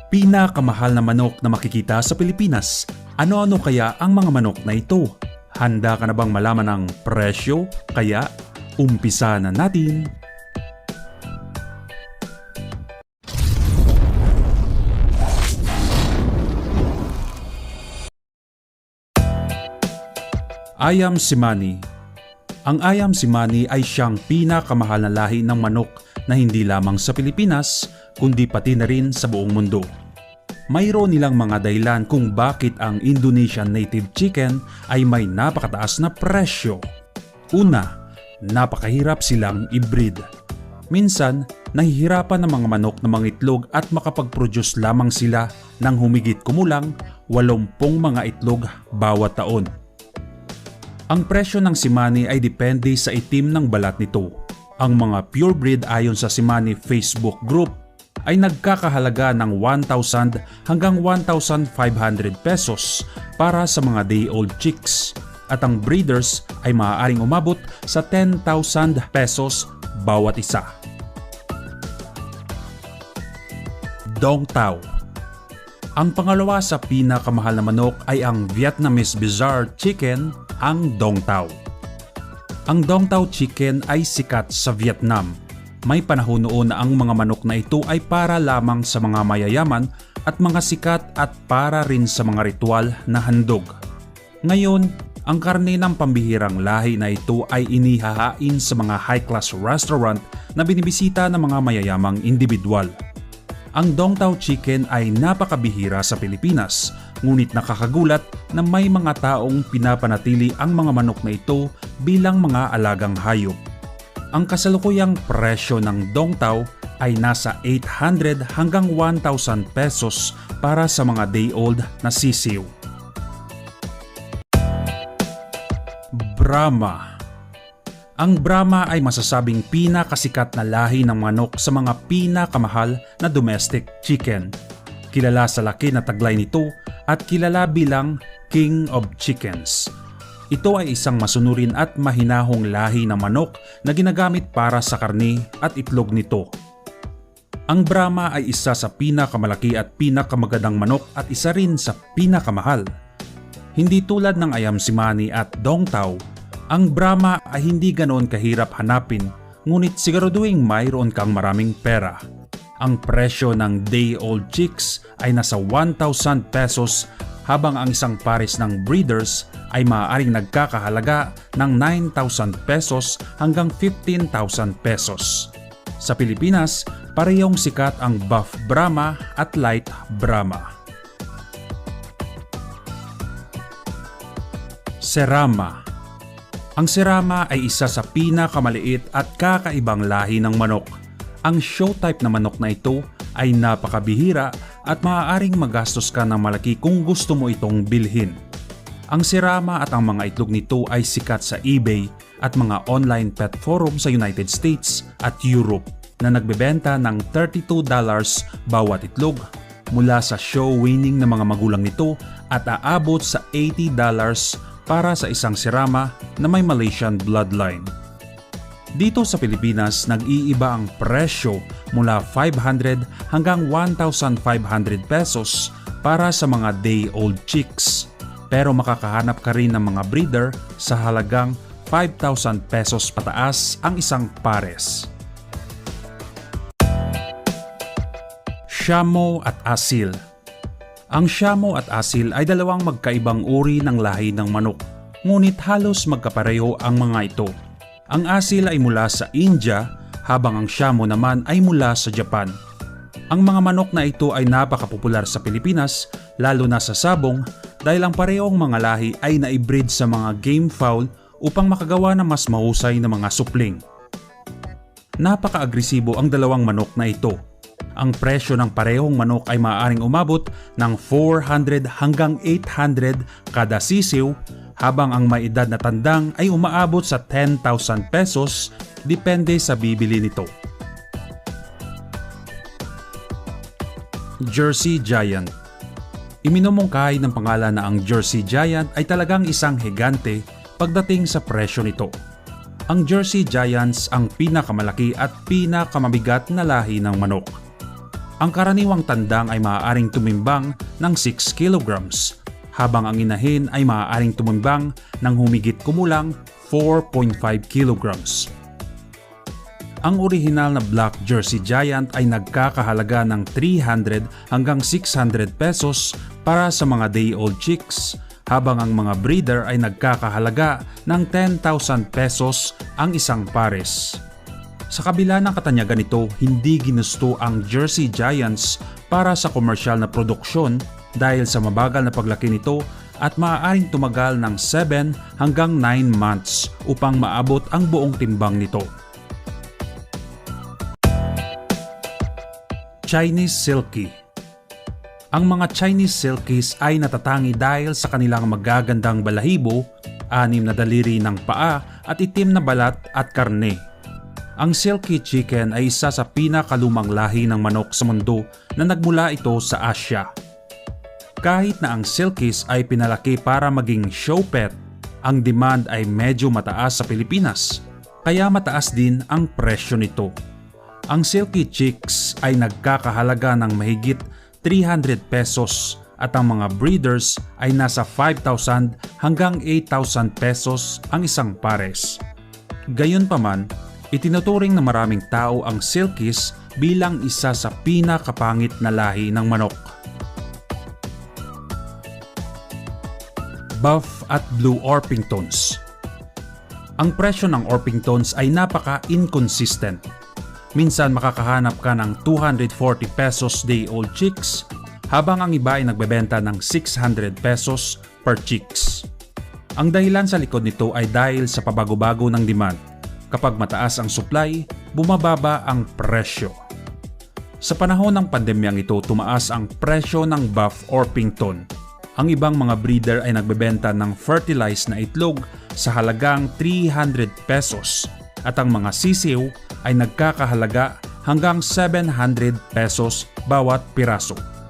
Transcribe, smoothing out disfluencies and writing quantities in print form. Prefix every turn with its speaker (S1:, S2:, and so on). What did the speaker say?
S1: Pinakamahal na manok na makikita sa Pilipinas. Ano-ano kaya ang mga manok na ito? Handa ka na bang malaman ang presyo? Kaya, umpisa na natin! Ayam Cemani. Ang Ayam Cemani ay siyang pinakamahal na lahi ng manok na hindi lamang sa Pilipinas, kundi pati na rin sa buong mundo. Mayroon nilang mga dahilan kung bakit ang Indonesian native chicken ay may napakataas na presyo. Una, napakahirap silang i-breed. Minsan, nahihirapan ng mga manok na mangitlog at makapag-produce lamang sila ng humigit kumulang 80 mga itlog bawat taon. Ang presyo ng Cemani ay depende sa itim ng balat nito. Ang mga purebred ayon sa Cemani Facebook group ay nagkakahalaga ng 1,000 hanggang 1,500 pesos para sa mga day-old chicks at ang breeders ay maaaring umabot sa 10,000 pesos bawat isa. Dong Tao. Ang pangalawa sa pinakamahal na manok ay ang Vietnamese Bizarre Chicken, ang Dong Tao. Ang Dong Tao chicken ay sikat sa Vietnam. May panahon noon na ang mga manok na ito ay para lamang sa mga mayayaman at mga sikat at para rin sa mga ritual na handog. Ngayon, ang karne ng pambihirang lahi na ito ay inihahain sa mga high-class restaurant na binibisita ng mga mayayamang individual. Ang Dong Tao chicken ay napakabihira sa Pilipinas, ngunit nakakagulat na may mga taong pinapanatili ang mga manok na ito bilang mga alagang hayop. Ang kasalukuyang presyo ng Dong Tao ay nasa 800 hanggang 1,000 pesos para sa mga day-old na sisiw. Brahma. Ang Brahma ay masasabing pinakasikat na lahi ng manok sa mga pinakamahal na domestic chicken. Kilala sa laki na taglay nito at kilala bilang King of Chickens. Ito ay isang masunurin at mahinahong lahi ng manok na ginagamit para sa karne at itlog nito. Ang Brahma ay isa sa pinakamalaki at pinakamagandang manok at isa rin sa pinakamahal. Hindi tulad ng Ayam Cemani at Dong Tao, ang Brahma ay hindi ganoon kahirap hanapin, ngunit siguraduhin mayroon kang maraming pera. Ang presyo ng day-old chicks ay nasa 1,000 pesos habang ang isang pares ng breeders ay maaaring nagkakahalaga ng 9,000 pesos hanggang 15,000 pesos. Sa Pilipinas, parehong sikat ang Buff Brahma at Light Brahma. Serama. Ang Serama ay isa sa pinakamaliit at kakaibang lahi ng manok. Ang show type na manok na ito ay napakabihira at maaaring magastos ka ng malaki kung gusto mo itong bilhin. Ang Serama at ang mga itlog nito ay sikat sa eBay at mga online pet forum sa United States at Europe na nagbebenta ng $32 bawat itlog mula sa show winning ng mga magulang nito at aabot sa $80 para sa isang Serama na may Malaysian bloodline. Dito sa Pilipinas, nag-iiba ang presyo mula 500 hanggang 1,500 pesos para sa mga day-old chicks. Pero makakahanap ka rin ng mga breeder sa halagang 5,000 pesos pataas ang isang pares. Siamo at Asil. Ang Siamo at Asil ay dalawang magkaibang uri ng lahi ng manok, ngunit halos magkapareho ang mga ito. Ang Asil ay mula sa India, habang ang Siamo naman ay mula sa Japan. Ang mga manok na ito ay napakapopular sa Pilipinas, lalo na sa sabong, dahil ang parehong mga lahi ay naibreed sa mga game fowl upang makagawa ng mas mahusay na mga supling. Napaka-agresibo ang dalawang manok na ito. Ang presyo ng parehong manok ay maaaring umabot ng 400 hanggang 800 kada sisiw, habang ang may edad na tandang ay umaabot sa 10,000 pesos depende sa bibili nito. Jersey Giant. Iminumungkahi ng pangalan na ang Jersey Giant ay talagang isang higante pagdating sa presyo nito. Ang Jersey Giants ang pinakamalaki at pinakamabigat na lahi ng manok. Ang karaniwang tandang ay maaaring tumimbang ng 6 kilograms, habang ang inahin ay maaaring tumimbang ng humigit kumulang 4.5 kilograms. Ang orihinal na Black Jersey Giant ay nagkakahalaga ng 300 hanggang 600 pesos para sa mga day-old chicks, habang ang mga breeder ay nagkakahalaga ng 10,000 pesos ang isang pares. Sa kabila ng katanyagan nito, hindi ginusto ang Jersey Giants para sa komersyal na produksyon dahil sa mabagal na paglaki nito at maaaring tumagal ng 7 hanggang 9 months upang maabot ang buong timbang nito. Chinese Silkie. Ang mga Chinese Silkies ay natatangi dahil sa kanilang magagandang balahibo, 6 na daliri ng paa at itim na balat at karne. Ang Silkie Chicken ay isa sa pinakalumang lahi ng manok sa mundo na nagmula ito sa Asia. Kahit na ang Silkies ay pinalaki para maging show pet, ang demand ay medyo mataas sa Pilipinas, kaya mataas din ang presyo nito. Ang Silkie Chicks ay nagkakahalaga ng mahigit 300 pesos at ang mga breeders ay nasa 5,000 hanggang 8,000 pesos ang isang pares. Gayunpaman, itinuturing ng maraming tao ang Silkies bilang isa sa pinakapangit na lahi ng manok. Buff at Blue Orpingtons. Ang presyo ng Orpingtons ay napaka-inconsistent. Minsan makakahanap ka ng 240 pesos day-old chicks, habang ang iba ay nagbebenta ng 600 pesos per chicks. Ang dahilan sa likod nito ay dahil sa pabago-bago ng demand. Kapag mataas ang supply, bumababa ang presyo. Sa panahon ng pandemyang ito, tumaas ang presyo ng Buff Orpington. Ang ibang mga breeder ay nagbebenta ng fertilized na itlog sa halagang 300 pesos at ang mga sisiw ay nagkakahalaga hanggang 700 pesos bawat piraso.